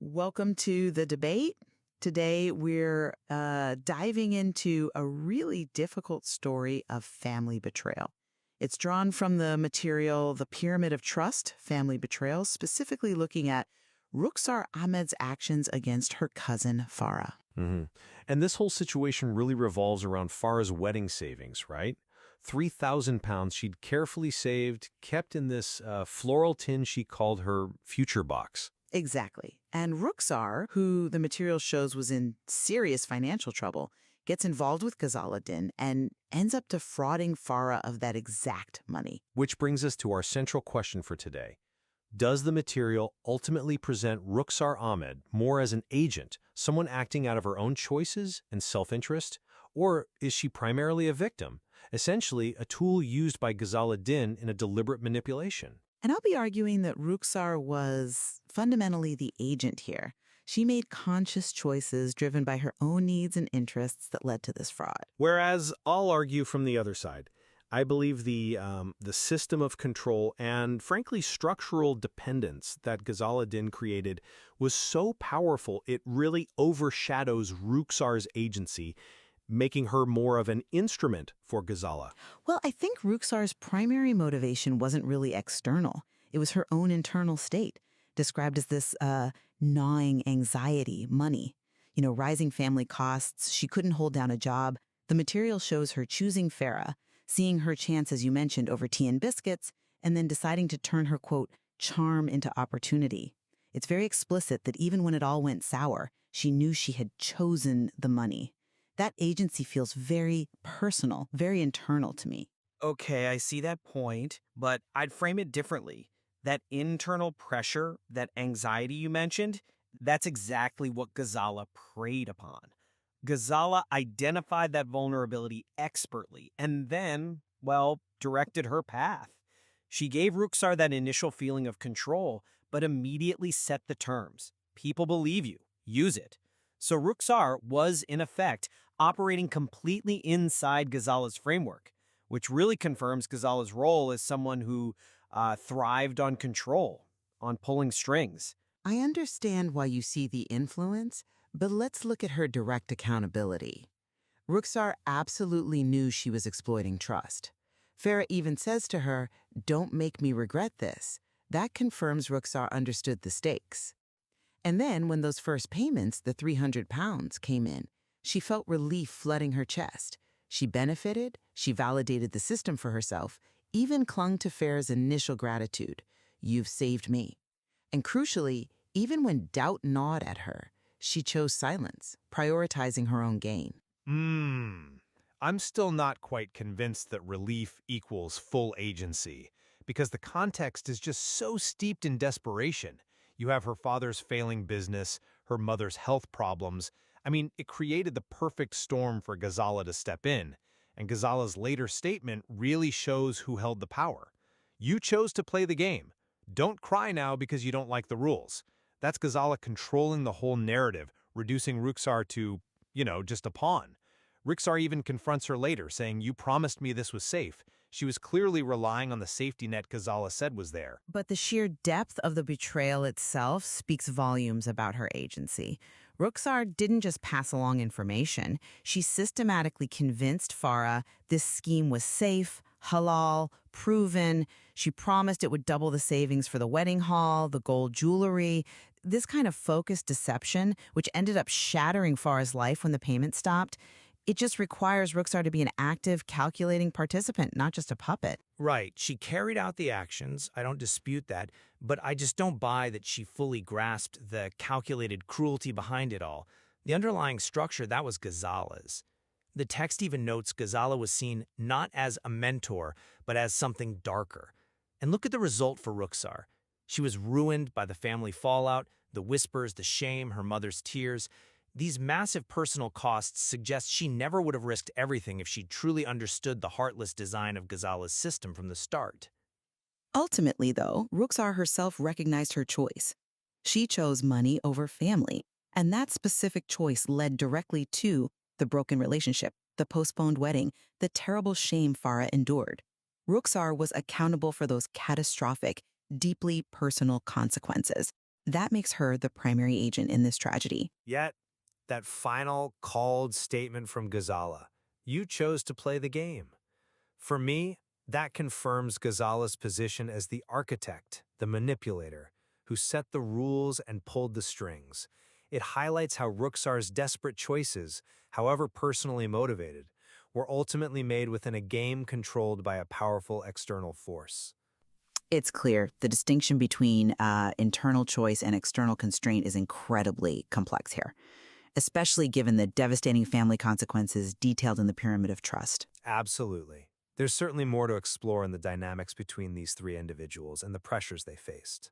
Welcome to the debate. Today, we're diving into a really difficult story of family betrayal. It's drawn from the material The Pyramid of Trust, Family Betrayal, specifically looking at Rukhsar Ahmed's actions against her cousin, Farah. And this whole situation really revolves around Farah's wedding savings, right? £3,000 she'd carefully saved, kept in this floral tin she called her future box. Exactly. And Rukhsar, who the material shows was in serious financial trouble, gets involved with Ghazala Din and ends up defrauding Farah of that exact money. Which brings us to our central question for today. Does the material ultimately present Rukhsar Ahmed more as an agent, someone acting out of her own choices and self-interest, or is she primarily a victim, essentially a tool used by Ghazala Din in a deliberate manipulation? And I'll be arguing that Rukhsar was fundamentally the agent here. She made conscious choices driven by her own needs and interests that led to this fraud. Whereas I'll argue from the other side. I believe the system of control and, frankly, structural dependence that Ghazala Din created was so powerful it really overshadows Rukhsar's agency, making her more of an instrument for Ghazala. Well, I think Rukhsar's primary motivation wasn't really external. It was her own internal state, described as this gnawing anxiety, money. Rising family costs, she couldn't hold down a job. The material shows her choosing Farah, seeing her chance, as you mentioned, over tea and biscuits, and then deciding to turn her, quote, charm into opportunity. It's very explicit that even when it all went sour, she knew she had chosen the money. That agency feels very personal, very internal to me. Okay, I see that point, but I'd frame it differently. That internal pressure, that anxiety you mentioned, that's exactly what Ghazala preyed upon. Ghazala identified that vulnerability expertly and then, directed her path. She gave Rukhsar that initial feeling of control, but immediately set the terms. People believe you. Use it. So Rukhsar was, in effect, operating completely inside Ghazala's framework, which really confirms Ghazala's role as someone who thrived on control, on pulling strings. I understand why you see the influence, but let's look at her direct accountability. Rukhsar absolutely knew she was exploiting trust. Farah even says to her, "Don't make me regret this." That confirms Rukhsar understood the stakes. And then when those first payments, the £300, came in, she felt relief flooding her chest. She benefited, she validated the system for herself, even clung to Farah's initial gratitude. "You've saved me." And crucially, even when doubt gnawed at her, she chose silence, prioritizing her own gain. I'm still not quite convinced that relief equals full agency, because the context is just so steeped in desperation. You have her father's failing business, her mother's health problems. I mean, it created the perfect storm for Ghazala to step in, and Ghazala's later statement really shows who held the power. You chose to play the game. Don't cry now because you don't like the rules. That's Ghazala controlling the whole narrative, reducing Rukhsar to, just a pawn. Rukhsar even confronts her later, saying, "You promised me this was safe." She was clearly relying on the safety net Ghazala said was there. But the sheer depth of the betrayal itself speaks volumes about her agency. Rukhsar didn't just pass along information. She systematically convinced Farah this scheme was safe, halal, proven. She promised it would double the savings for the wedding hall, the gold jewelry. This kind of focused deception, which ended up shattering Farah's life when the payment stopped, it just requires Rukhsar to be an active, calculating participant, not just a puppet. Right. She carried out the actions. I don't dispute that. But I just don't buy that she fully grasped the calculated cruelty behind it all. The underlying structure, that was Ghazala's. The text even notes Ghazala was seen not as a mentor, but as something darker. And look at the result for Rukhsar. She was ruined by the family fallout, the whispers, the shame, her mother's tears. These massive personal costs suggest she never would have risked everything if she truly understood the heartless design of Ghazala's system from the start. Ultimately, though, Rukhsar herself recognized her choice. She chose money over family, and that specific choice led directly to the broken relationship, the postponed wedding, the terrible shame Farah endured. Rukhsar was accountable for those catastrophic, deeply personal consequences. That makes her the primary agent in this tragedy. Yet, that final called statement from Ghazala, "You chose to play the game." For me, that confirms Ghazala's position as the architect, the manipulator, who set the rules and pulled the strings. It highlights how Rukhsar's desperate choices, however personally motivated, were ultimately made within a game controlled by a powerful external force. It's clear the distinction between internal choice and external constraint is incredibly complex here, especially given the devastating family consequences detailed in the Pyramid of Trust. Absolutely. There's certainly more to explore in the dynamics between these three individuals and the pressures they faced.